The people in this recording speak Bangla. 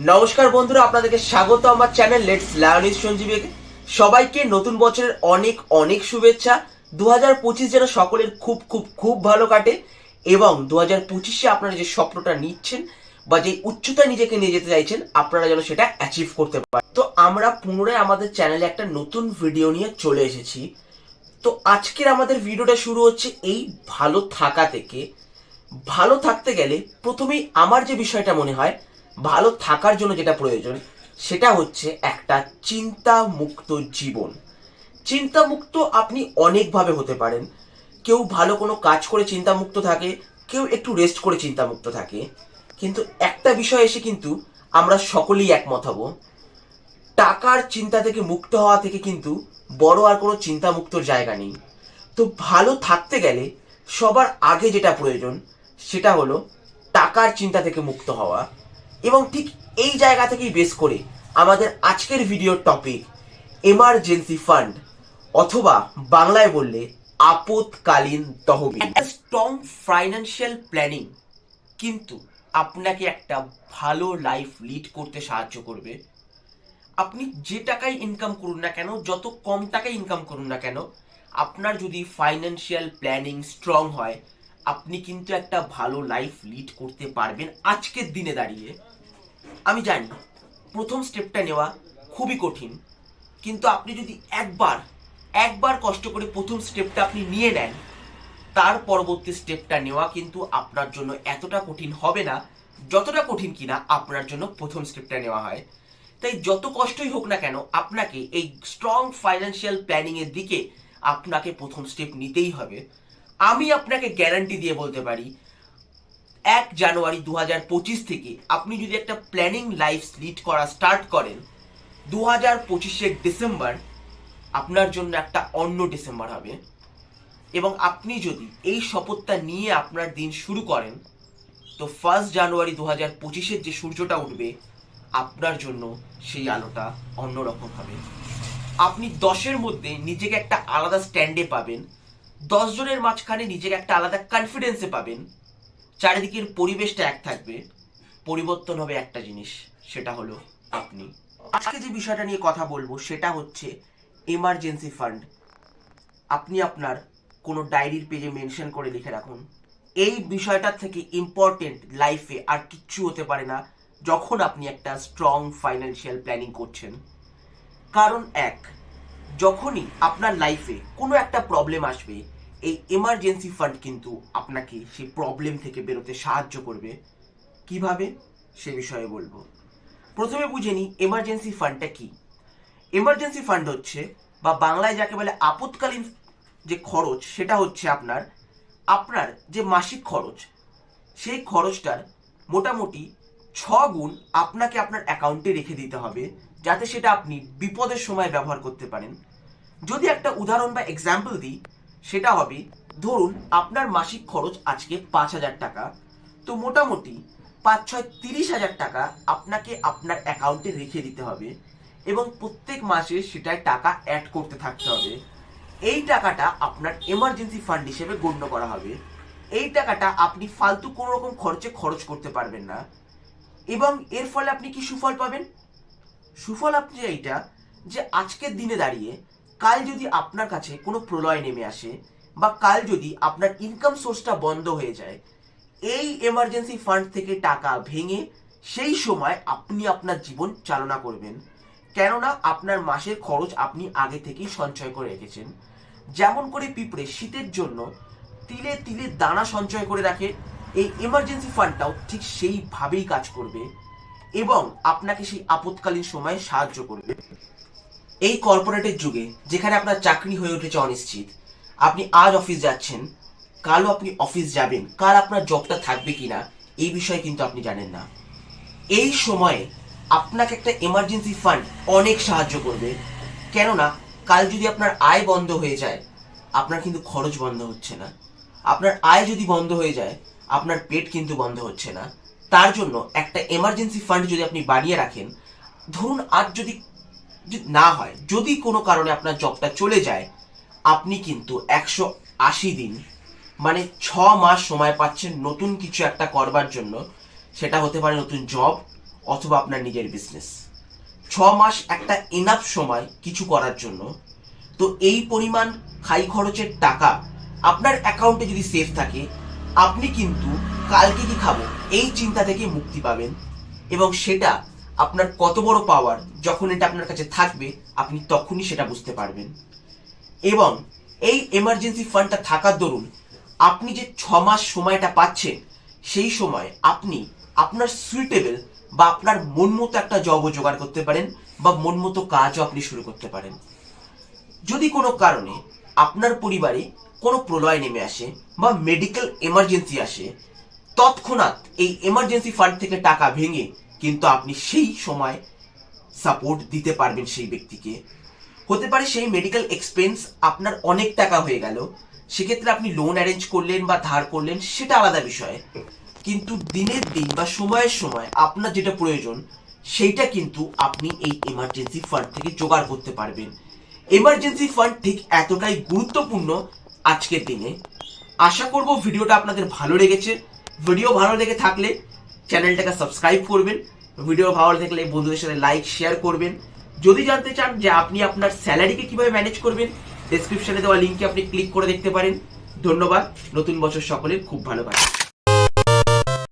নমস্কার বন্ধুরা, আপনাদেরকে স্বাগত আমার চ্যানেল লেটস লার্ন উইথ সঞ্জীবে। সবাইকে নতুন বছরের অনেক অনেক শুভেচ্ছা। 2025 যেন সকলের খুব খুব খুব ভালো কাটে এবং 2025-এ আপনারা যে স্বপ্নটা নিচ্ছেন বা যে উচ্চতায় নিজেকে নিয়ে যেতে চাইছেন আপনারা যেন সেটা অ্যাচিভ করতে পারেন। তো আমরা পুনরায় আমাদের চ্যানেলে একটা নতুন ভিডিও নিয়ে চলে এসেছি। তো আজকের আমাদের ভিডিওটা শুরু হচ্ছে এই ভালো থাকা থেকে। ভালো থাকতে গেলে প্রথমেই আমার যে বিষয়টা মনে হয়, ভালো থাকার জন্য যেটা প্রয়োজন সেটা হচ্ছে একটা চিন্তা মুক্ত জীবন। চিন্তা মুক্ত আপনি অনেকভাবে হতে পারেন। কেউ ভালো কোনো কাজ করে চিন্তা মুক্ত থাকে, কেউ একটু রেস্ট করে চিন্তা মুক্ত থাকে। কিন্তু একটা বিষয় এসে কিন্তু আমরা সকলেই একমত হব, টাকার চিন্তা থেকে মুক্ত হওয়া থেকে কিন্তু বড় আর কোনো চিন্তা মুক্তর জায়গা নেই। তো ভালো থাকতে গেলে সবার আগে যেটা প্রয়োজন সেটা হলো টাকার চিন্তা থেকে মুক্ত হওয়া। এবং ঠিক এই জায়গা থেকেই বেস করে আমাদের আজকের ভিডিওর টপিক এমার্জেন্সি ফান্ড, অথবা বাংলায় বললে আপৎকালীন তহবিল। একটা স্ট্রং ফাইন্যান্সিয়াল প্ল্যানিং কিন্তু আপনাকে একটা ভালো লাইফ লিড করতে সাহায্য করবে। আপনি যে টাকায় ইনকাম করুন না কেন, যত কম টাকায় ইনকাম করুন না কেন, আপনার যদি ফাইন্যান্সিয়াল প্ল্যানিং স্ট্রং হয় আপনি কিন্তু একটা ভালো লাইফ লিড করতে পারবেন আজকের দিনে দাঁড়িয়ে। আমি জানি প্রথম স্টেপটা নেওয়া খুবই কঠিন, কিন্তু আপনি যদি একবার কষ্ট করে প্রথম স্টেপটা আপনি নিয়ে নেন, তার পরবর্তী স্টেপটা নেওয়া কিন্তু আপনার জন্য এতটা কঠিন হবে না যতটা কঠিন কিনা আপনার জন্য প্রথম স্টেপটা নেওয়া হয়। তাই যত কষ্টই হোক না কেন আপনাকে এই স্ট্রং ফাইন্যান্সিয়াল প্ল্যানিং এর দিকে আপনাকে প্রথম স্টেপ নিতেই হবে। আমি আপনাকে গ্যারান্টি দিয়ে বলতে পারি 1 জানুয়ারি 2025 থেকে আপনি যদি একটা প্ল্যানিং লাইফ লিড করা স্টার্ট করেন, 2025-এর ডিসেম্বর আপনার জন্য একটা অন্য ডিসেম্বর হবে। এবং আপনি যদি এই শপথটা নিয়ে আপনার দিন শুরু করেন, তো 1 জানুয়ারি 2025-এর যে সূর্যটা উঠবে আপনার জন্য সেই আলোটা অন্যরকম হবে। আপনি 10-এর মধ্যে নিজেকে একটা আলাদা স্ট্যান্ডে পাবেন, 10 জনের মাঝখানে নিজেকে একটা আলাদা কনফিডেন্সে পাবেন, চারিদিকের পরিবেশটা এক থাকবে, পরিবর্তন হবে একটা জিনিস, সেটা হলো আপনি। আজকে যে বিষয়টা নিয়ে কথা বলবো সেটা হচ্ছে এমার্জেন্সি ফান্ড। আপনি আপনার কোনো ডায়েরির পেজে মেনশন করে লিখে রাখুন, এই বিষয়টার থেকে ইম্পর্টেন্ট লাইফে আর কিচ্ছু হতে পারে না যখন আপনি একটা স্ট্রং ফাইন্যান্সিয়াল প্ল্যানিং করছেন। কারণ যখনই আপনার লাইফে কোনো একটা প্রবলেম আসবে, এই এমার্জেন্সি ফান্ড কিন্তু আপনাকে সেই প্রবলেম থেকে বেরোতে সাহায্য করবে। কিভাবে সে বিষয়ে বলবো। প্রথমে বুঝে নিই এমার্জেন্সি ফান্ডটা কি। এমার্জেন্সি ফান্ড হচ্ছে, বা বাংলায় যাকে বলে আপৎকালীন যে খরচ, সেটা হচ্ছে আপনার যে মাসিক খরচ, সেই খরচটার মোটামুটি 6 গুণ আপনাকে আপনার অ্যাকাউন্টে রেখে দিতে হবে, যাতে সেটা আপনি বিপদের সময় ব্যবহার করতে পারেন। যদি একটা উদাহরণ বা এক্সাম্পল দিই, সেটা হবে, ধরুন আপনার মাসিক খরচ আজকে 5,000 টাকা, তো মোটামুটি 5 6 30,000 টাকা আপনাকে আপনার অ্যাকাউন্টে রেখে দিতে হবে এবং প্রত্যেক মাসে সেটায় টাকা অ্যাড করতে থাকতে হবে। এই টাকাটা আপনার এমার্জেন্সি ফান্ড হিসেবে গণ্য করা হবে। এই টাকাটা আপনি ফালতু কোনো রকম খরচে খরচ করতে পারবেন না। এবং এর ফলে আপনি কি সুফল পাবেন? সুফল আপনি এইটা, যে আজকের দিনে দাঁড়িয়ে কাল যদি আপনার কাছে কোনো প্রলয় নেমে আসে, বা কাল যদি আপনার ইনকাম সোর্সটা বন্ধ হয়ে যায়, এই এমার্জেন্সি ফান্ড থেকে টাকা ভেঙে সেই সময় আপনি আপনার জীবন চালনা করবেন। কেননা আপনার মাসের খরচ আপনি আগে থেকেই সঞ্চয় করে রেখেছেন। যেমন করে পিঁপড়ে শীতের জন্য তিলে তিলে দানা সঞ্চয় করে রাখে, এই এমার্জেন্সি ফান্ডটাও ঠিক সেইভাবেই কাজ করবে এবং আপনাকে সেই আপৎকালীন সময়ে সাহায্য করবে। এই কর্পোরেটের যুগে যেখানে আপনার চাকরি হয়ে উঠেছে অনিশ্চিত, আপনি আজ অফিস যাচ্ছেন, কালও আপনি অফিস যাবেন, কাল আপনার জবটা থাকবে কিনা এই বিষয়ে কিন্তু আপনি জানেন না। এই সময়ে আপনাকে একটা এমার্জেন্সি ফান্ড অনেক সাহায্য করবে। কেননা কাল যদি আপনার আয় বন্ধ হয়ে যায়, আপনার কিন্তু খরচ বন্ধ হচ্ছে না। আপনার আয় যদি বন্ধ হয়ে যায়, আপনার পেট কিন্তু বন্ধ হচ্ছে না। তার জন্য একটা এমার্জেন্সি ফান্ড যদি আপনি বানিয়ে রাখেন, ধরুন আজ যদি না হয়, যদি কোনো কারণে আপনার জবটা চলে যায়, আপনি কিন্তু 180 দিন মানে 6 মাস সময় পাচ্ছেন নতুন কিছু একটা করবার জন্য। সেটা হতে পারে নতুন জব, অথবা আপনার নিজের বিজনেস। 6 মাস একটা এনাফ সময় কিছু করার জন্য। তো এই পরিমাণ খাই খরচের টাকা আপনার অ্যাকাউন্টে যদি সেফ থাকে, আপনি কিন্তু কালকে কি খাবো এই চিন্তা থেকে মুক্তি পাবেন। এবং সেটা আপনার কত বড় পাওয়ার, যখন এটা আপনার কাছে থাকবে আপনি তখনই সেটা বুঝতে পারবেন। এবং এই এমার্জেন্সি ফান্ডটা থাকার দরুন আপনি যে 6 মাস সময়টা পাচ্ছেন, সেই সময় আপনি আপনার সুইটেবল বা আপনার মন মতো একটা জবও জোগাড় করতে পারেন, বা মন মতো কাজও আপনি শুরু করতে পারেন। যদি কোনো কারণে আপনার পরিবারে কোনো প্রলয় নেমে আসে বা মেডিকেল এমার্জেন্সি আসে, তৎক্ষণাৎ এই এমার্জেন্সি ফান্ড থেকে টাকা ভেঙে কিন্তু আপনি সেই সময় সাপোর্ট দিতে পারবেন সেই ব্যক্তিকে। হতে পারে সেই মেডিকেল এক্সপেন্স আপনার অনেক টাকা হয়ে গেল, সেক্ষেত্রে আপনি লোন অ্যারেঞ্জ করলেন বা ধার করলেন, সেটা আলাদা বিষয়। কিন্তু দিনের দিন বা সময়ের সময় আপনার যেটা প্রয়োজন, সেইটা কিন্তু আপনি এই এমার্জেন্সি ফান্ড থেকে জোগাড় করতে পারবেন। এমার্জেন্সি ফান্ড ঠিক এতটাই গুরুত্বপূর্ণ আজকের দিনে। আশা করব ভিডিওটা আপনাদের ভালো লেগেছে। ভিডিও ভালো লেগে থাকলে চ্যানেলটাকে সাবস্ক্রাইব করবেন, ভিডিও ভালো লাগলে বন্ধুদের সাথে লাইক শেয়ার করবেন। যদি জানতে চান যে আপনি আপনার স্যালারিকে কিভাবে ম্যানেজ করবেন, ডেসক্রিপশনে দেওয়া লিঙ্কে আপনি ক্লিক করে দেখতে পারেন। ধন্যবাদ। নতুন বছর সকলের খুব ভালো কাটুক।